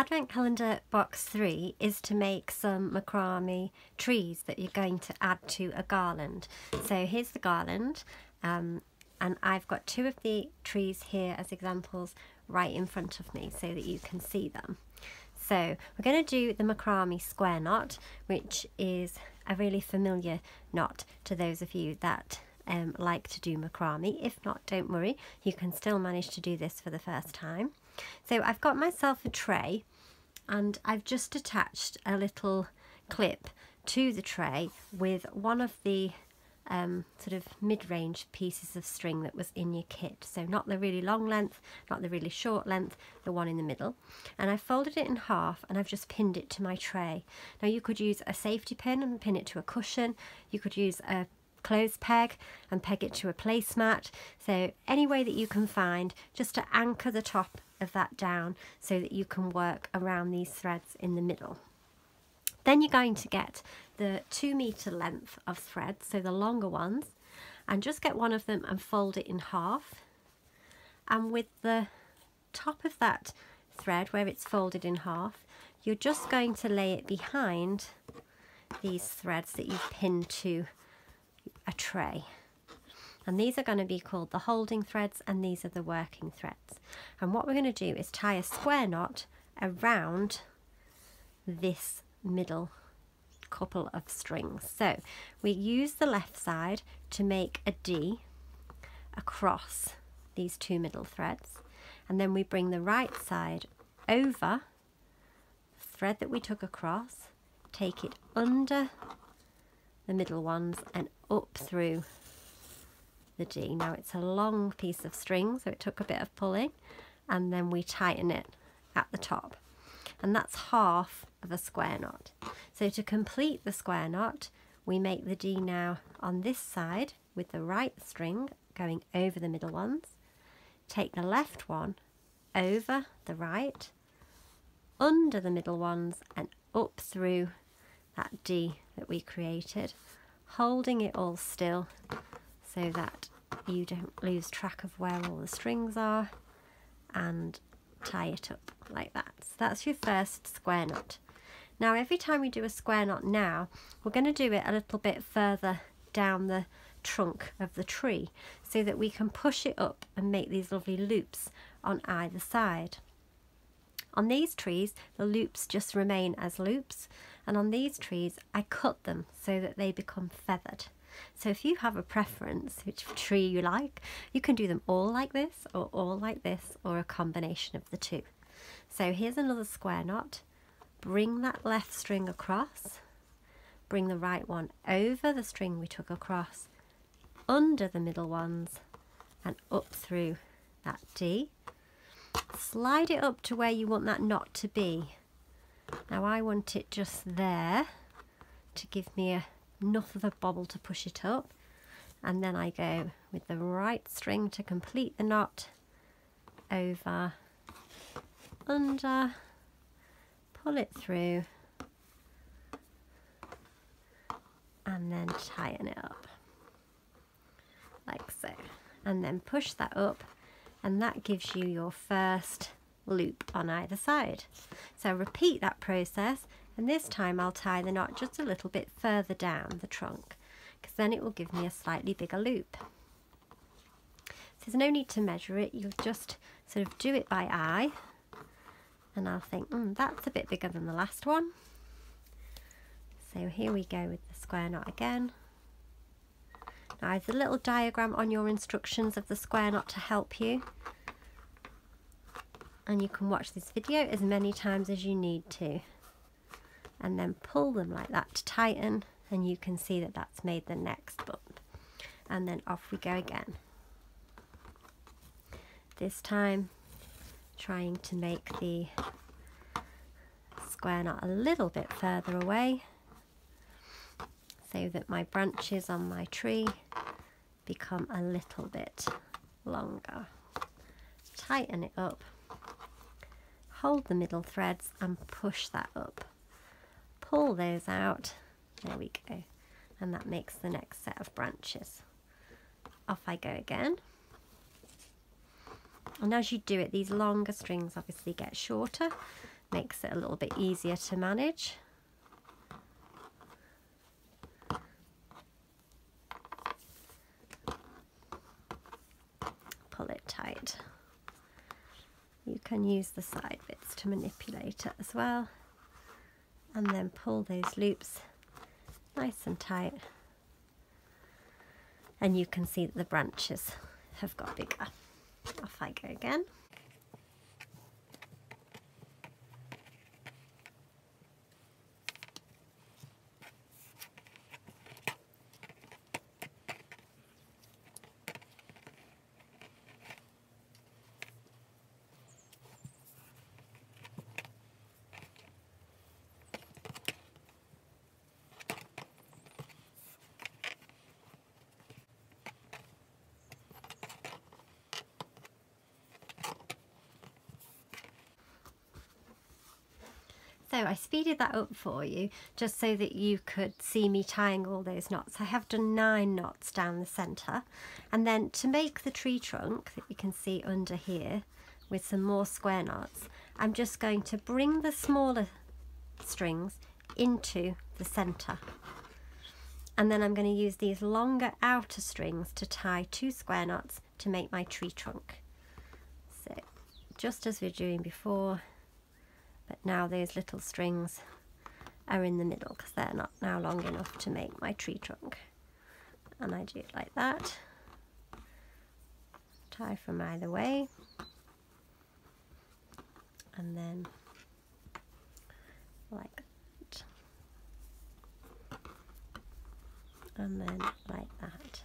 Advent calendar box 3 is to make some macrame trees that you're going to add to a garland. So here's the garland, and I've got 2 of the trees here as examples right in front of me so that you can see them. So we're going to do the macrame square knot, which is a really familiar knot to those of you that like to do macrame. If not, don't worry, you can still manage to do this for the first time. So I've got myself a tray and I've just attached a little clip to the tray with one of the sort of mid-range pieces of string that was in your kit. So not the really long length, not the really short length, the one in the middle. And I folded it in half and I've just pinned it to my tray. Now you could use a safety pin and pin it to a cushion. You could use a clothes peg and peg it to a placemat. So any way that you can find just to anchor the top of that down so that you can work around these threads in the middle. Then you're going to get the 2 meter length of thread, so the longer ones, and just get one of them and fold it in half. And with the top of that thread where it's folded in half, you're just going to lay it behind these threads that you've pinned to a tray. And these are going to be called the holding threads and these are the working threads. And what we're going to do is tie a square knot around this middle couple of strings. So we use the left side to make a D across these 2 middle threads, and then we bring the right side over the thread that we took across, take it under the middle ones and up through the D. Now it's a long piece of string, so it took a bit of pulling, and then we tighten it at the top, and that's half of a square knot. So to complete the square knot, we make the D now on this side with the right string going over the middle ones, take the left one over the right, under the middle ones and up through that D that we created, holding it all still so that you don't lose track of where all the strings are, and tie it up like that. So that's your first square knot. Now every time we do a square knot now, we're going to do it a little bit further down the trunk of the tree so that we can push it up and make these lovely loops on either side. On these trees, the loops just remain as loops, and on these trees I cut them so that they become feathered. So if you have a preference which tree you like, you can do them all like this or a combination of the 2. So here's another square knot. Bring that left string across, bring the right one over the string we took across, under the middle ones and up through that D. Slide it up to where you want that knot to be. Now I want it just there to give me enough of a bobble to push it up, and then I go with the right string to complete the knot, over, under, pull it through and then tighten it up like so, and then push that up, and that gives you your first loop on either side. So repeat that process, and this time I'll tie the knot just a little bit further down the trunk because then it will give me a slightly bigger loop. So there's no need to measure it, you'll just sort of do it by eye, and I'll think, that's a bit bigger than the last one. So here we go with the square knot again. Now there's a little diagram on your instructions of the square knot to help you, and you can watch this video as many times as you need to, and then pull them like that to tighten, and you can see that that's made the next bump, and then off we go again. This time trying to make the square knot a little bit further away so that my branches on my tree become a little bit longer. Tighten it up, hold the middle threads and push that up. Pull those out, there we go, and that makes the next set of branches. Off I go again. And as you do it, these longer strings obviously get shorter, makes it a little bit easier to manage. Pull it tight. You can use the side bits to manipulate it as well, and then pull those loops nice and tight, and you can see that the branches have got bigger. Off I go again. So I speeded that up for you just so that you could see me tying all those knots. I have done 9 knots down the centre, and then to make the tree trunk that you can see under here with some more square knots, I'm just going to bring the smaller strings into the centre, and then I'm going to use these longer outer strings to tie 2 square knots to make my tree trunk. So just as we were doing before, but now those little strings are in the middle because they're not now long enough to make my tree trunk. And I do it like that. Tie from either way. And then like that. And then like that.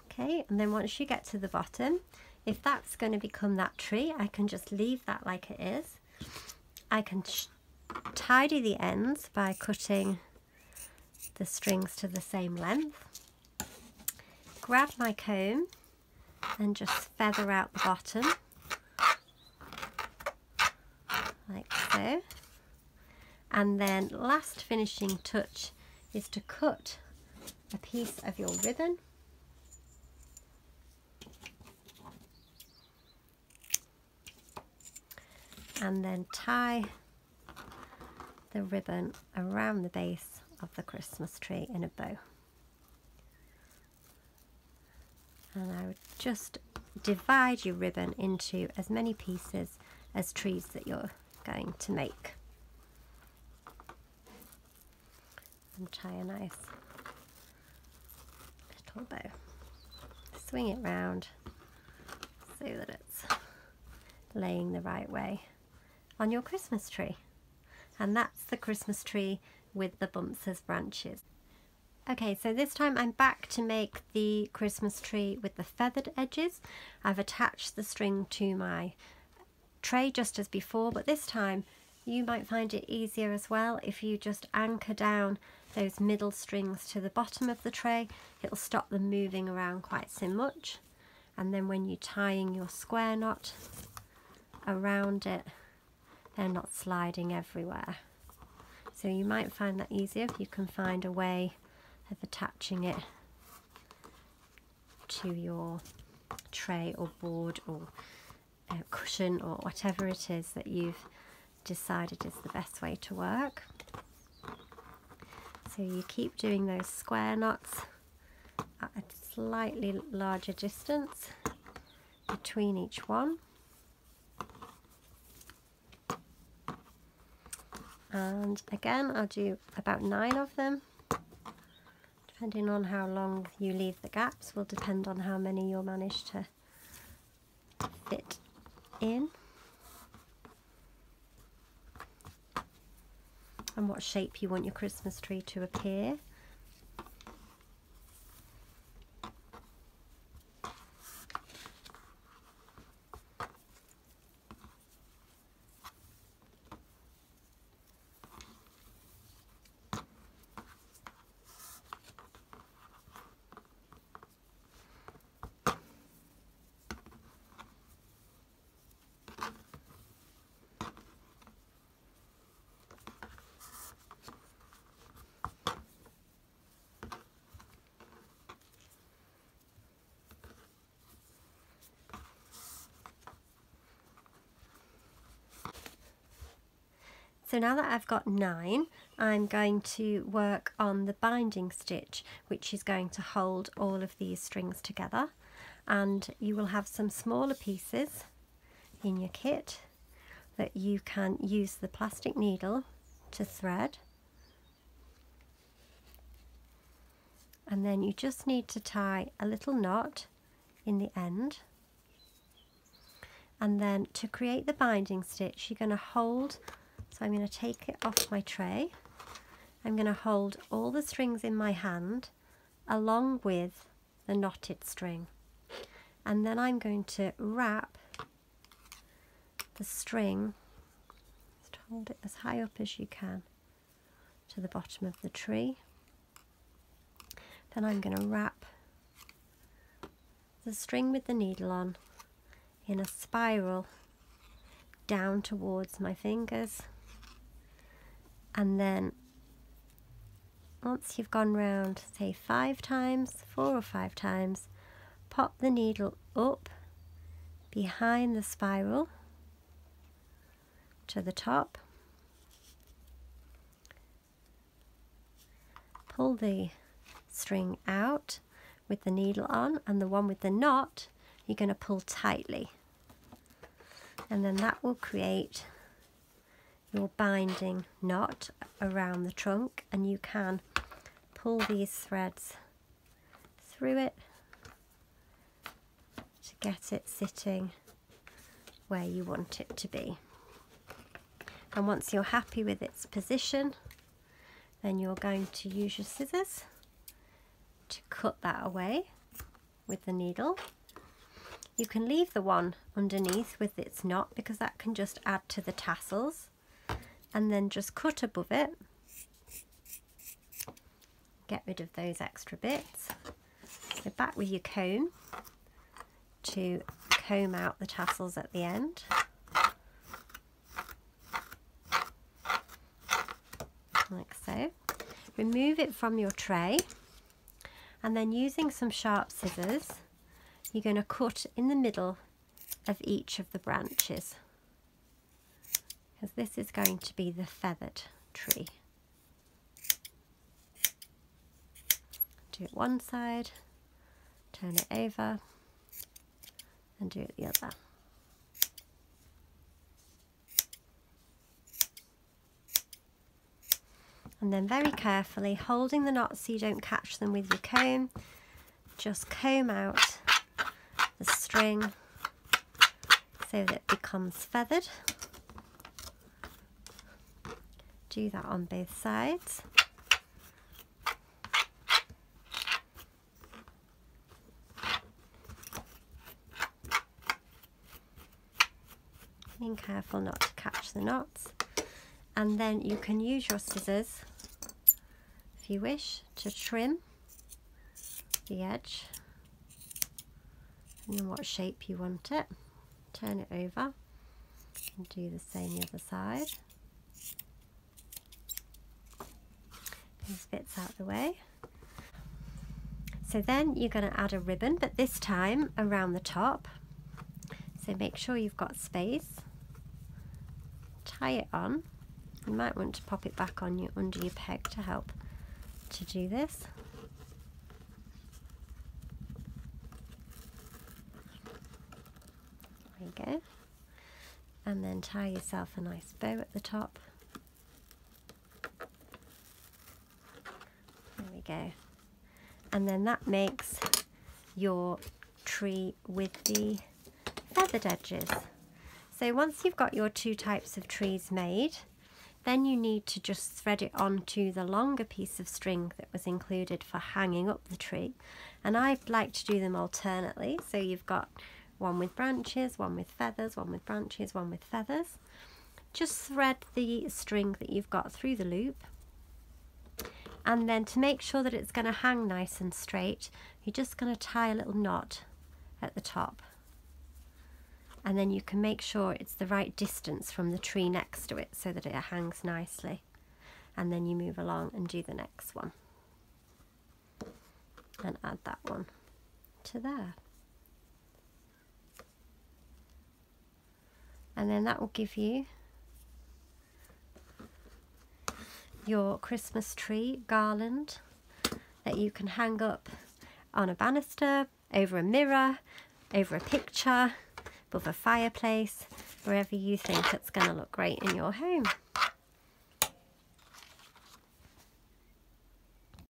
Okay, and then once you get to the bottom, if that's going to become that tree, I can just leave that like it is. I can tidy the ends by cutting the strings to the same length. Grab my comb and just feather out the bottom, like so. And then last finishing touch is to cut a piece of your ribbon. And then tie the ribbon around the base of the Christmas tree in a bow. And I would just divide your ribbon into as many pieces as trees that you're going to make. And tie a nice little bow. Swing it round so that it's laying the right way on your Christmas tree. And that's the Christmas tree with the bumps as branches. Okay, so this time I'm back to make the Christmas tree with the feathered edges. I've attached the string to my tray just as before, but this time you might find it easier as well if you just anchor down those middle strings to the bottom of the tray. It'll stop them moving around quite so much. And then when you're tying your square knot around it, they're not sliding everywhere. So you might find that easier if you can find a way of attaching it to your tray or board or cushion or whatever it is that you've decided is the best way to work. So you keep doing those square knots at a slightly larger distance between each one. And again, I'll do about 9 of them. Depending on how long you leave the gaps will depend on how many you'll manage to fit in and what shape you want your Christmas tree to appear. So now that I've got 9, I'm going to work on the binding stitch, which is going to hold all of these strings together. And you will have some smaller pieces in your kit that you can use the plastic needle to thread. And then you just need to tie a little knot in the end. And then to create the binding stitch, you're going to hold, so I'm going to take it off my tray. I'm going to hold all the strings in my hand along with the knotted string. And then I'm going to wrap the string, just hold it as high up as you can to the bottom of the tree. Then I'm going to wrap the string with the needle on in a spiral down towards my fingers, and then once you've gone round, say 5 times, 4 or 5 times, pop the needle up behind the spiral to the top, pull the string out with the needle on, and the one with the knot you're going to pull tightly, and then that will create your binding knot around the trunk, and you can pull these threads through it to get it sitting where you want it to be. And once you're happy with its position, then you're going to use your scissors to cut that away with the needle. You can leave the one underneath with its knot because that can just add to the tassels, and then just cut above it. Get rid of those extra bits. So back with your comb to comb out the tassels at the end. Like so. Remove it from your tray, and then using some sharp scissors, you're going to cut in the middle of each of the branches, because this is going to be the feathered tree. Do it one side, turn it over, and do it the other. And then very carefully, holding the knots so you don't catch them with your comb, just comb out the string so that it becomes feathered. Do that on both sides. Being careful not to catch the knots. And then you can use your scissors, if you wish, to trim the edge in what shape you want it. Turn it over and do the same the other side. These bits out the way. So then you're going to add a ribbon, but this time around the top. So make sure you've got space. Tie it on. You might want to pop it back on you under your peg to help to do this. There you go. And then tie yourself a nice bow at the top. There we go. And then that makes your tree with the feathered edges. So once you've got your 2 types of trees made, then you need to just thread it onto the longer piece of string that was included for hanging up the tree. And I like to do them alternately. So you've got one with branches, one with feathers, one with branches, one with feathers. Just thread the string that you've got through the loop. And then to make sure that it's going to hang nice and straight, you're just going to tie a little knot at the top. And then you can make sure it's the right distance from the tree next to it so that it hangs nicely. And then you move along and do the next one. And add that one to there. And then that will give you your Christmas tree garland that you can hang up on a banister, over a mirror, over a picture, above a fireplace, wherever you think it's going to look great in your home.